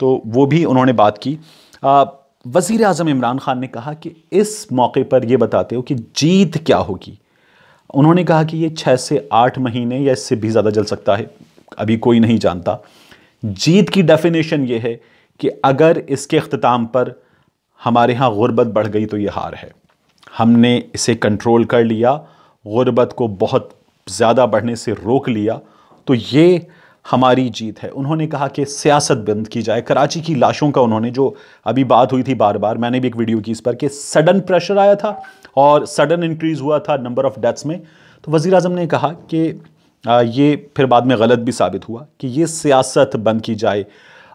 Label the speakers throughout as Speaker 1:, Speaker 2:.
Speaker 1: تو وہ بھی انہوں نے بات کی۔ وزیر اعظم عمران خان نے کہا کہ اس موقع پر یہ بتاتے ہو کہ جیت کیا ہوگی۔ انہوں نے کہا کہ یہ 6 سے 8 مہینے یا اس سے بھی زیادہ چل سکتا ہے، ابھی کوئی نہیں جانتا۔ جیت کی ڈیفینیشن یہ ہے کہ اگر اس کے اختتام پر ہمارے ہاں غربت بڑھ گئی تو یہ ہار ہے۔ ہم نے اسے کنٹرول کر لیا، غربت کو بہت زیادہ بڑھنے سے روک لیا، تو یہ ہماری جیت ہے۔ انہوں نے کہا کہ سیاست بند کی جائے۔ کراچی کی لاشوں کا انہوں نے، جو ابھی بات ہوئی تھی بار بار، میں نے بھی ایک ویڈیو کی اس پر، کہ سڈن پریشر آیا تھا اور سڈن انکریز ہوا تھا نمبر آف ڈیتھس میں، تو وزیر اعظم نے کہا کہ یہ پھر بعد میں غلط بھی ثابت ہوا کہ یہ سیاست بند کی جائے۔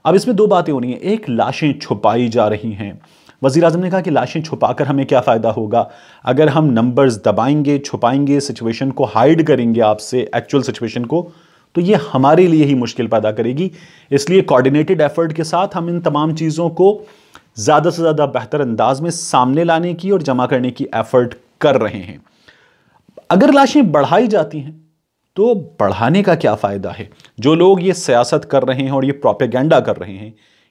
Speaker 1: اب اس میں دو باتیں ہو رہی ہیں، ایک لاشیں چھپائی جا رہی ہیں۔ وزیر اعظم نے کہا کہ لاشیں چھپا کر ہمیں کیا فائدہ ہوگا؟ اگر ہم نمبرز دبائیں گے، چھپائیں گے، سچویشن کو ہائیڈ کریں گے آپ سے، ایکچول سچویشن کو، تو یہ ہمارے لیے ہی مشکل پیدا کرے گی۔ اس لیے کوارڈینیٹڈ ایفرٹ کے ساتھ ہم ان تمام چیزوں کو زیادہ سے زیادہ بہتر انداز میں سامنے لانے کی اور جمع کرنے کی ایفرٹ کر رہے ہیں۔ اگر لاشیں بڑھائی جاتی ہیں تو بڑھانے کا کیا فائدہ ہے؟ جو لوگ یہ سیاست کر رہے ہیں اور یہ پروپیگنڈا کر رہے ہیں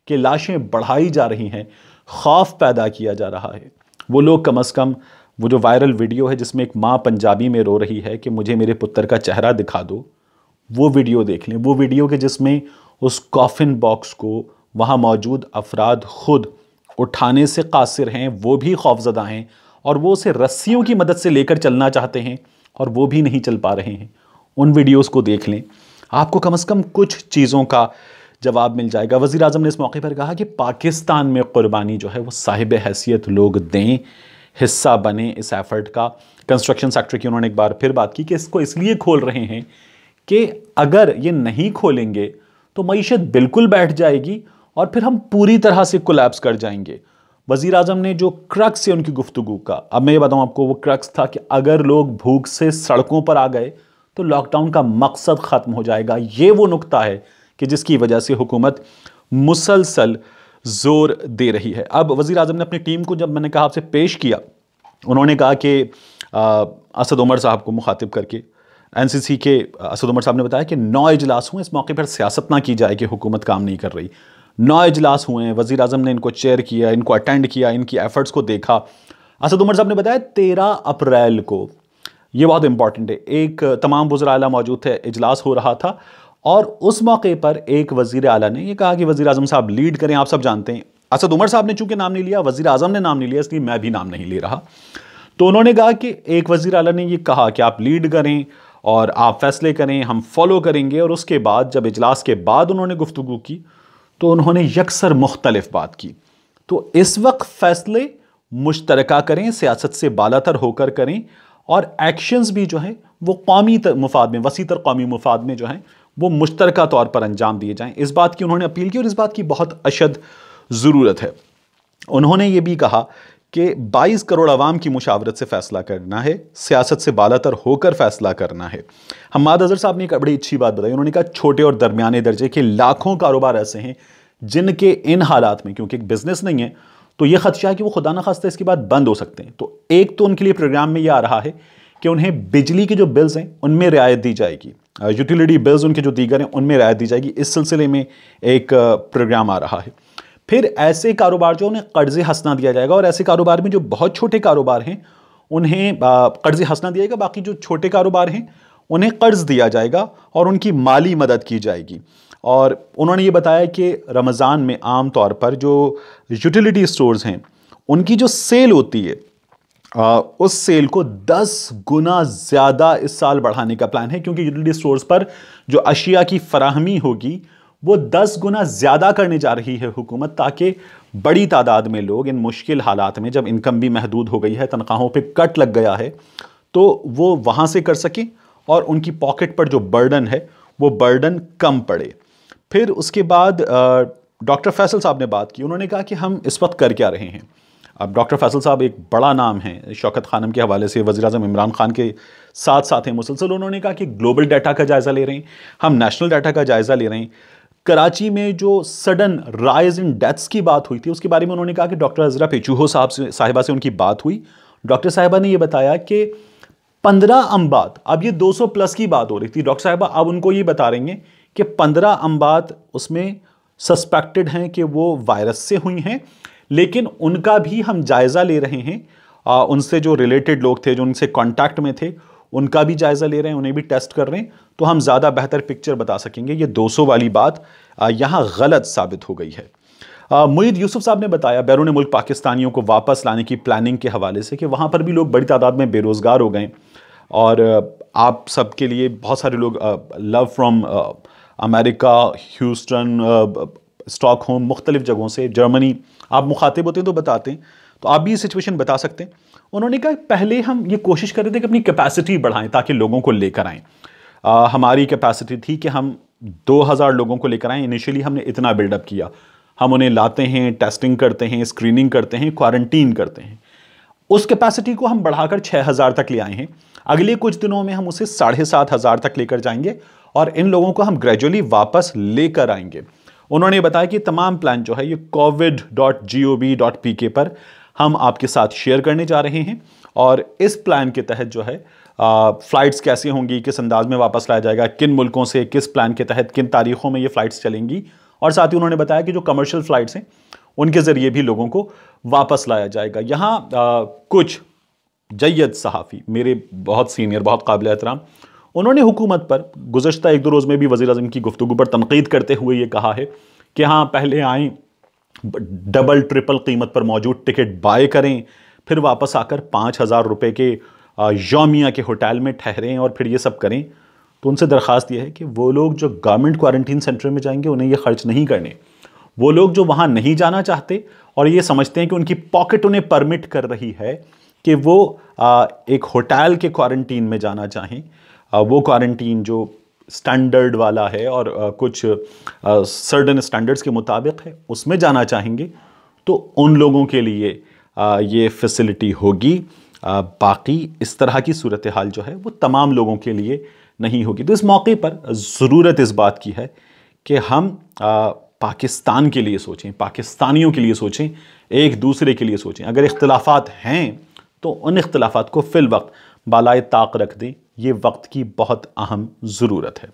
Speaker 1: کہ لاشیں بڑھائی جا رہی ہیں، خوف پیدا کیا جا رہا ہے، وہ لوگ کم از کم وہ جو وائرل ویڈیو ہے جس میں ایک ماں پنجابی میں رو رہی ہے کہ مجھے میرے پتر کا چہرہ دکھا دو، وہ ویڈیو دیکھ لیں۔ وہ ویڈیو کے جس میں اس کافن باکس کو وہاں موجود افراد خود اٹھانے سے قاصر ہیں، وہ بھی خوفزدہ ہیں، اور وہ اسے رسیوں کی مدد سے لے کر چلنا چاہتے ہیں اور وہ بھی نہیں چل پا رہے ہیں۔ ان ویڈیوز کو دیکھ لیں، آپ کو کم از کم کچھ چیزوں کا جواب مل جائے گا۔ وزیر اعظم نے اس موقع پر کہا کہ پاکستان میں قربانی جو ہے وہ صاحب حیثیت لوگ دیں، حصہ بنیں اس ایفرٹ کا۔ کنسٹرکشن سیکٹر کی انہوں نے ایک بار پھر بات کی کہ اس کو اس لیے کھول رہے ہیں کہ اگر یہ نہیں کھولیں گے تو معیشت بالکل بیٹھ جائے گی اور پھر ہم پوری طرح سے کولیپس کر جائیں گے۔ وزیر اعظم نے جو کرکس ہے ان کی گفتگو کا، اب میں یہ بتاؤں آپ کو، وہ کرکس تھا کہ اگر لوگ بھوک سے سڑکوں پر آ گئے تو لاک ڈاؤن کا مقصد ختم ہو جائے گا۔ یہ وہ نقطہ ہے کہ جس کی وجہ سے حکومت مسلسل زور دے رہی ہے۔ اب وزیر اعظم نے اپنی ٹیم کو، جب میں نے کہا آپ سے پیش کیا، انہوں نے کہا کہ اسد عمر صاحب کو مخاطب کر کے، این سی سی کے اسد عمر صاحب نے بتایا کہ 9 اجلاس ہوئے، اس موقع پر سیاست نہ کی جائے کہ حکومت کام نہیں کر رہی۔ 9 اجلاس ہوئے ہیں، وزیر اعظم نے ان کو چیئر کیا، ان کو اٹینڈ کیا، ان کی ایفرٹس کو دیکھا۔ اسد عمر صاحب نے بتایا 13 اپریل کو، یہ بہت امپورٹنٹ ہے، ایک تمام وزراء اعلیٰ موجود تھے، اجلاس ہو رہا تھا، اور اس موقع پر ایک وزیر اعلیٰ نے یہ کہا کہ وزیر اعظم صاحب لیڈ کریں۔ آپ سب جانتے ہیں اسد عمر صاحب نے چونکہ نام نہیں لیا، وزیر اعظم نے نام نہیں لیا، اس لیے میں بھی نام نہیں لے رہا۔ تو انہوں نے کہا کہ ایک وزیر اعلیٰ نے یہ کہا کہ آپ لیڈ کریں اور آپ فیصلے کریں، ہم فالو کریں گے۔ اور اس کے بعد جب اجلاس کے بعد انہوں نے گفتگو کی تو انہوں نے یکسر مختلف بات کی۔ تو اس وقت فیصلے مشترکہ کریں، سیاست سے بالا تر ہو کر کریں، اور ایکشنز بھی جو ہیں وہ قومی مفاد میں، وسیع تر قومی مفاد میں جو ہیں وہ مشترکہ طور پر انجام دیے جائیں۔ اس بات کی انہوں نے اپیل کی، اور اس بات کی بہت اشد ضرورت ہے۔ انہوں نے یہ بھی کہا کہ 22 کروڑ عوام کی مشاورت سے فیصلہ کرنا ہے، سیاست سے بالا تر ہو کر فیصلہ کرنا ہے۔ حماد اظہر صاحب نے ایک بڑی اچھی بات بتائی، انہوں نے کہا چھوٹے اور درمیانے درجے کے لاکھوں کاروبار ایسے ہیں جن کے ان حالات میں، کیونکہ ایک بزنس نہیں ہے تو یہ خدشہ ہے کہ وہ خدا نخواستہ اس کے بعد بند ہو سکتے ہیں۔ تو ایک تو ان کے لیے پروگرام میں یہ آ رہا ہے کہ انہیں بجلی کے جو بلز ہیں ان میں رعایت دی جائے گی، یوٹیلیٹی بلز ان کے جو دیگر ہیں ان میں رعایت دی جائے گی۔ اس سلسلے میں ایک پروگرام آ رہا ہے۔ پھر ایسے کاروبار جو انہیں قرض حسنہ دیا جائے گا، اور ایسے کاروبار میں جو بہت چھوٹے کاروبار ہیں انہیں قرض حسنہ دیا جائے گا، باقی جو چھوٹے کاروبار ہیں انہیں قرض دیا جائے گا اور ان کی مالی مدد کی جائے گی۔ اور انہوں نے یہ بتایا کہ رمضان میں عام طور پر جو یوٹیلیٹی سٹورز ہیں ان کی جو سیل ہوتی ہے، اس سیل کو 10 گنا زیادہ اس سال بڑھانے کا پلان ہے، کیونکہ یوٹیلیٹی سٹورز پر جو اشیاء کی فراہمی ہوگی وہ 10 گنا زیادہ کرنے جا رہی ہے حکومت، تاکہ بڑی تعداد میں لوگ ان مشکل حالات میں، جب انکم بھی محدود ہو گئی ہے، تنخواہوں پہ کٹ لگ گیا ہے، تو وہ وہاں سے کر سکیں اور ان کی پاکٹ پر جو برڈن ہے وہ برڈن کم پڑے۔ پھر اس کے بعد ڈاکٹر فیصل صاحب نے بات کی، انہوں نے کہا کہ ہم اس وقت کر کیا رہے ہیں۔ اب ڈاکٹر فیصل صاحب ایک بڑا نام ہے شوکت خانم کے حوالے سے، وزیر اعظم عمران خان کے ساتھ ساتھ ہیں مسلسل۔ انہوں نے کہا کہ گلوبل ڈیٹا کا جائزہ لے رہے ہیں، ہم نیشنل ڈیٹا کا جائزہ لے رہے ہیں۔ کراچی میں جو سڈن رائز ان ڈیتھس کی بات ہوئی تھی اس کے بارے میں انہوں نے کہا کہ ڈاکٹر عزرا پیچوہو صاحبہ سے ان کی بات ہوئی۔ ڈاکٹر صاحبہ نے یہ بتایا کہ 15 امبات، اب یہ 200 پلس کی بات ہو رہی تھی، ڈاکٹر صاحبہ اب ان کو یہ بتا رہی ہیں کہ 15 امبات اس میں سسپیکٹڈ ہیں کہ وہ وائرس سے ہوئی ہیں، لیکن ان کا بھی ہم جائزہ لے رہے ہیں، ان سے جو ریلیٹڈ لوگ تھے، جو ان سے کانٹیکٹ میں تھے، ان کا بھی جائزہ لے رہے ہیں، انہیں بھی ٹیسٹ کر رہے ہیں، تو ہم زیادہ بہتر پکچر بتا سکیں گے۔ یہ 200 والی بات یہاں غلط ثابت ہو گئی ہے۔ معید یوسف صاحب نے بتایا بیرون ملک پاکستانیوں کو واپس لانے کی پلاننگ کے حوالے سے کہ وہاں پر بھی لوگ بڑی تعداد میں بے روزگار ہو گئے، اور آپ سب کے لیے بہت سارے لوگ لو فرام امریکہ، ہیوسٹن، اسٹاک ہوم، مختلف جگہوں سے، جرمنی، آپ مخاطب ہوتے ہیں تو بتاتے ہیں، تو آپ بھی یہ سچویشن بتا سکتے ہیں۔ انہوں نے کہا پہلے ہم یہ کوشش کر رہے تھے کہ اپنی کیپیسٹی بڑھائیں تاکہ لوگوں کو لے کر آئیں۔ ہماری کیپیسٹی تھی کہ ہم 2000 لوگوں کو لے کر آئیں، انیشلی ہم نے اتنا بلڈ اپ کیا، ہم انہیں لاتے ہیں، ٹیسٹنگ کرتے ہیں، اسکریننگ کرتے ہیں، کوارنٹین کرتے ہیں، اس کیپیسٹی کو ہم بڑھا کر 6000 تک لے آئے ہیں۔ اگلے کچھ دنوں میں ہم اسے 7500 تک لے کر جائیں گے، اور ان لوگوں کو ہم گریجولی واپس لے کر آئیں گے۔ انہوں نے بتایا کہ تمام پلان جو ہے یہ covid.gov.pk پر ہم آپ کے ساتھ شیئر کرنے جا رہے ہیں، اور اس پلان کے تحت جو ہے فلائٹس کیسے ہوں گی، کس انداز میں واپس لایا جائے گا، کن ملکوں سے، کس پلان کے تحت کن تاریخوں میں یہ فلائٹس چلیں گی، اور ساتھ ہی انہوں نے بتایا کہ جو کمرشل فلائٹس ہیں ان کے ذریعے بھی لوگوں کو واپس لایا جائے گا۔ یہاں کچھ جید صحافی، میرے بہت سینئر، بہت قابل احترام، انہوں نے حکومت پر گزشتہ 1-2 روز میں بھی وزیر اعظم کی گفتگو پر تنقید کرتے ہوئے یہ کہا ہے کہ ہاں پہلے آئیں، ڈبل ٹرپل قیمت پر موجود ٹکٹ بائی کریں، پھر واپس آ کر 5000 روپے کے یومیہ کے ہوٹل میں ٹھہریں اور پھر یہ سب کریں۔ تو ان سے درخواست یہ ہے کہ وہ لوگ جو گورنمنٹ کوارنٹین سینٹر میں جائیں گے انہیں یہ خرچ نہیں کرنے۔ وہ لوگ جو وہاں نہیں جانا چاہتے اور یہ سمجھتے ہیں کہ ان کی پاکٹ انہیں پرمٹ کر رہی ہے کہ وہ ایک ہوٹل کے کوارنٹین میں جانا چاہیں، وہ کوارنٹین جو سٹینڈرڈ والا ہے اور کچھ سرٹن سٹینڈرڈز کے مطابق ہے، اس میں جانا چاہیں گے، تو ان لوگوں کے لیے یہ فیسلٹی ہوگی۔ باقی اس طرح کی صورتحال جو ہے وہ تمام لوگوں کے لیے نہیں ہوگی۔ تو اس موقع پر ضرورت اس بات کی ہے کہ ہم پاکستان کے لیے سوچیں، پاکستانیوں کے لیے سوچیں، ایک دوسرے کے لیے سوچیں۔ اگر اختلافات ہیں تو ان اختلافات کو فی الوقت بالائے طاق رکھ دیں، یہ وقت کی بہت اہم ضرورت ہے۔